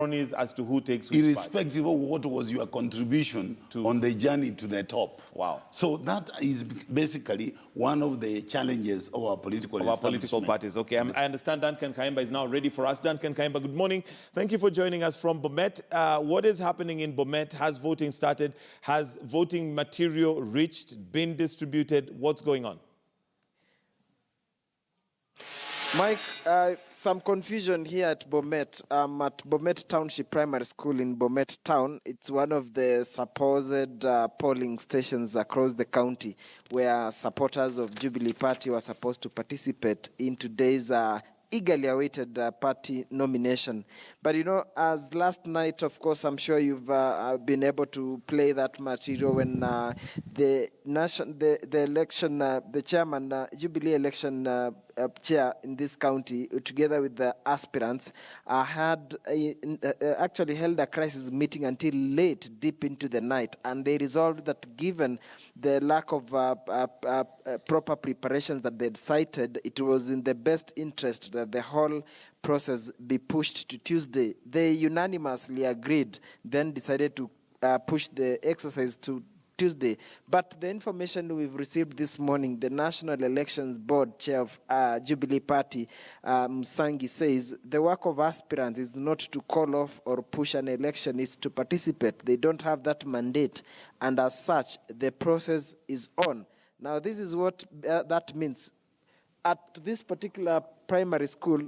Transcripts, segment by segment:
as to who takes which irrespective of what was your contribution on the journey to the top. Wow. So that is basically one of the challenges of our political parties. Okay, I understand Duncan Kaimba is now ready for us. Duncan Kaimba, good morning. Thank you for joining us from Bomet. What is happening in Bomet? Has voting started? Has voting material reached, been distributed? What's going on? Mike, some confusion here at Bomet. At Bomet Township Primary School in Bomet Town. It's one of the supposed polling stations across the county where supporters of Jubilee Party were supposed to participate in today's eagerly awaited party nomination. But you know, as last night, of course, I'm sure you've been able to play that material when the chairman, Jubilee election chair in this county, together with the aspirants, had actually held a crisis meeting until late, deep into the night, and they resolved that given the lack of proper preparations that they'd cited, it was in the best interest that the whole process be pushed to Tuesday. They unanimously agreed, then decided to push the exercise to Tuesday. But the information we've received this morning, the National Elections Board chair of Jubilee Party, Msangi, says the work of aspirants is not to call off or push an election, it's to participate. They don't have that mandate, and as such, the process is on. Now, this is what that means. At this particular primary school,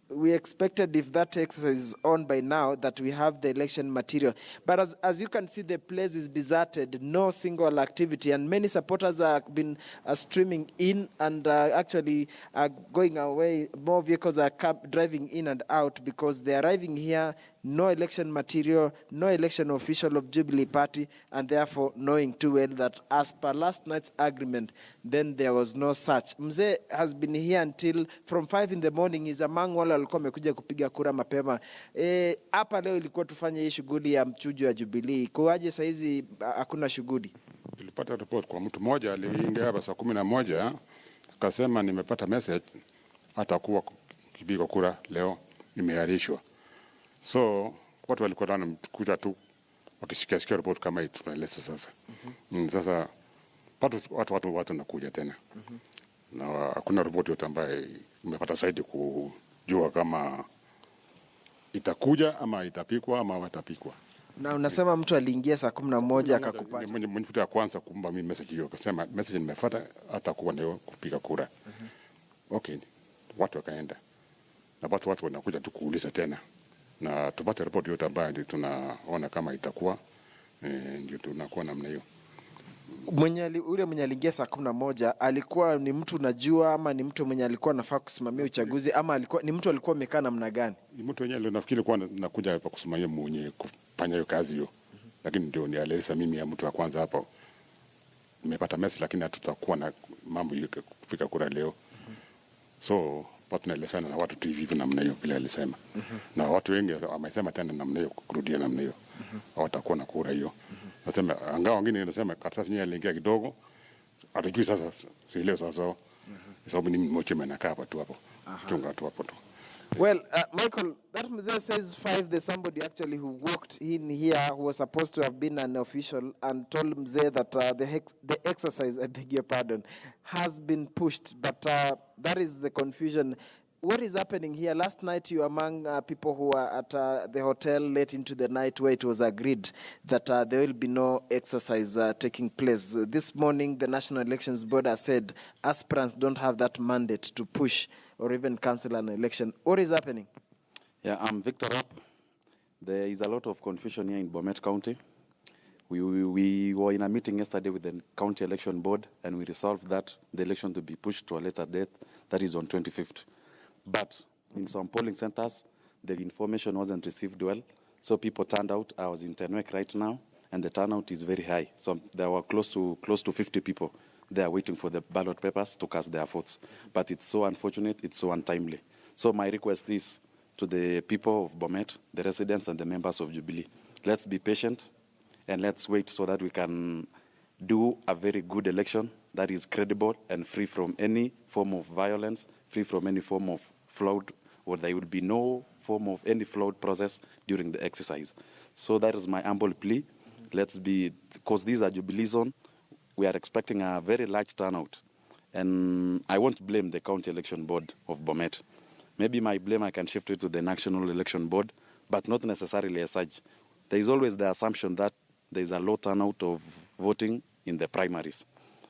we expected, if that exercise is on by now, that we have the election material. But as you can see, the place is deserted, no single activity, and many supporters have been streaming in and actually going away. More vehicles are driving in and out because they're arriving here, no election material, no election official of Jubilee Party, and therefore knowing too well that as per last night's agreement, then there was no such. Mzee has been here until from 5 in the morning. He's among wale walikuwa wamekuja kupiga kura mapema. Hapa leo ilikuwa tufanye hii shughuli ya mchujo wa Jubilee. Kwaje saa hizi hakuna shughuli? Tulipata report kwa mtu mmoja aliingia hapa saa 11 akasema nimepata message hatakuwa kipiga kura leo, imeahirishwa. So watu walikuwa wanakuja tu wakisikia report kama hii tunaeleza sasa. Sasa watu wanakuja tena. Na hakuna report yote ambayo imepata zaidi kujua kama itakuja ama itapikwa ama watapikwa. Na unasema mtu aliingia saa 11 akakupata. Mtu ya kwanza kumba mimi message hiyo akasema message nimefuata hatakuwa leo kupiga kura. Okay, watu wakaenda. Na watu wanakuja tu kuuliza tena. Na tupate report yote ambayo ndio tunaona kama itakuwa ndio tunakuwa namna hiyo. Ule mwenye aliingia saa 11 alikuwa ni mtu unajua ama ni mtu mwenye alikuwa anafaa kusimamia uchaguzi ama ni mtu alikuwa amekaa namna gani? Ni mtu mwenye nafikiri kwa nakuja hapa kusimamia mwenye kufanya hiyo kazi hiyo. Lakini ndio ni alisa mimi ya mtu wa kwanza hapa. Nimepata message lakini hatutakuwa na mambo hiyo kufika kura leo. So watu naelezana na watu tu hivi namna hiyo vile alisema. Na watu wengi wamesema tena namna hiyo kurudia namna hiyo. Hawatakuwa na kura hiyo. Nasema angawa wengine wanasema karatasi yenyewe iliingia kidogo. Hatujui sasa si leo sasa. Sababu ni mmoja anakaa hapa tu hapo. Chunga tu hapo tu. Well, Michael, that Mzee says 5, there's somebody actually who walked in here who was supposed to have been an official and told Mzee that the exercise, I beg your pardon, has been pushed. But that is the confusion. What is happening here? Last night you were among people who were at the hotel late into the night where it was agreed that there will be no exercise taking place. This morning, the National Elections Board has said aspirants don't have that mandate to push or even cancel an election. What is happening? Yeah, I'm Victor Rapp. There is a lot of confusion here in Bomet County. We were in a meeting yesterday with the County Election Board and we resolved that the election to be pushed to a later date, that is on 25th. But in some polling centers, the information wasn't received well. So people turned out. I was in Tenwek right now, and the turnout is very high. So there were close to 50 people there waiting for the ballot papers to cast their votes. But it's so unfortunate, it's so untimely. So my request is to the people of Bomet, the residents and the members of Jubilee, let's be patient and let's wait so that we can do a very good election that is credible and free from any form of violence, free from any form of fraud or there will be no form of any flawed process during the exercise. So that is my humble plea. Let's be, because these are Jubilee zone, we are expecting a very large turnout. And I won't blame the County Election Board of Bomet. Maybe my blame I can shift it to the National Election Board, but not necessarily as such. There is always the assumption that there is a low turnout of voting in the primaries.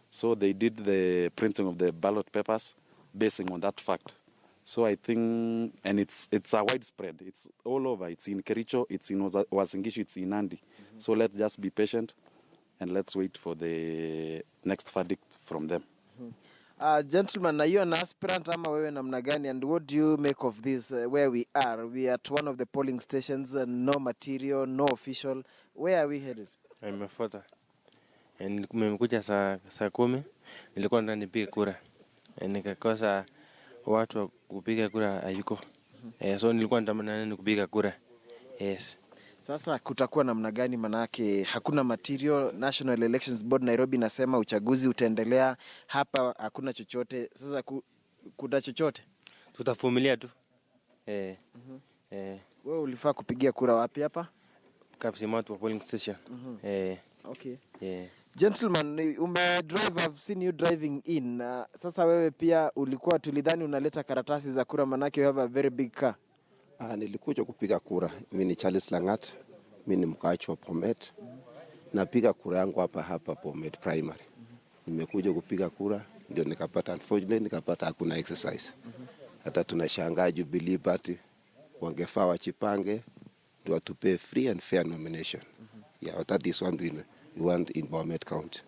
So they did the printing of the ballot papers basing on that fact. So I think, and it's a widespread. It's all over. It's in Kericho, it's in Uasin Gishu, it's in Nandi. So let's just be patient and let's wait for the next verdict from them. Gentlemen, are you an aspirant ama wewe namna gani, and what do you make of this where we are? We are at one of the polling stations, no material, no official. Where are we headed? Nimefuata. Nimekuja saa 10, nilikuwa nataka nipige kura. Nikakosa watu wa kupiga kura hayuko. So nilikuwa natamani kupiga kura. Yes. Sasa kutakuwa namna gani, manake hakuna material? National Elections Board Nairobi nasema uchaguzi utaendelea, hapa hakuna chochote. Sasa kuna chochote? Tutavumilia tu. Wewe ulifaa kupigia kura wapi hapa? Kapsimatu polling station. Okay. Yeah. Gentleman, drive, I've seen you driving in. Sasa wewe pia ulikuwa, tulidhani unaleta karatasi za kura, manake you have a very big car. Nilikuja kupiga kura. Mimi ni Charles Langat. Mimi ni mkaaji wa Bomet. Napiga kura yangu hapa Bomet Primary. Nimekuja kupiga kura ndio nikapata, unfortunately nikapata hakuna exercise. Hata tunashangaa Jubilee Party wangefaa wachipange ndio watupe free and fair nomination. Yeah, that is one we want in Bomet County.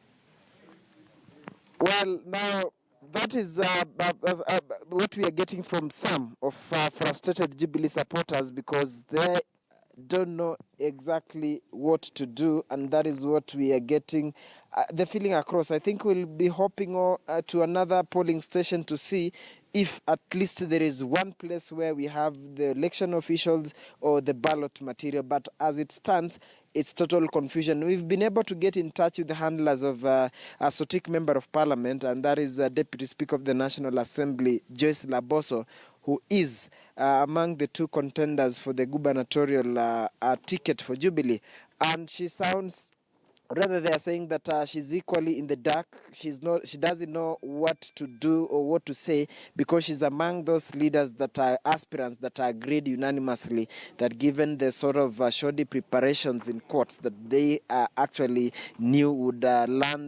Well, now that is what we are getting from some of frustrated Jubilee supporters, because they don't know exactly what to do, and that is what we are getting the feeling across. I think we'll be hopping to another polling station to see if at least there is one place where we have the election officials or the ballot material. But as it stands, it's total confusion. We've been able to get in touch with the handlers of a Sotik Member of Parliament, and that is Deputy Speaker of the National Assembly, Joyce Laboso, who is among the two contenders for the gubernatorial ticket for Jubilee. And she sounds, rather they are saying that she's equally in the dark. She doesn't know what to do or what to say, because she's among those leaders that are aspirants that are agreed unanimously that given the sort of shoddy preparations in courts that they actually knew would land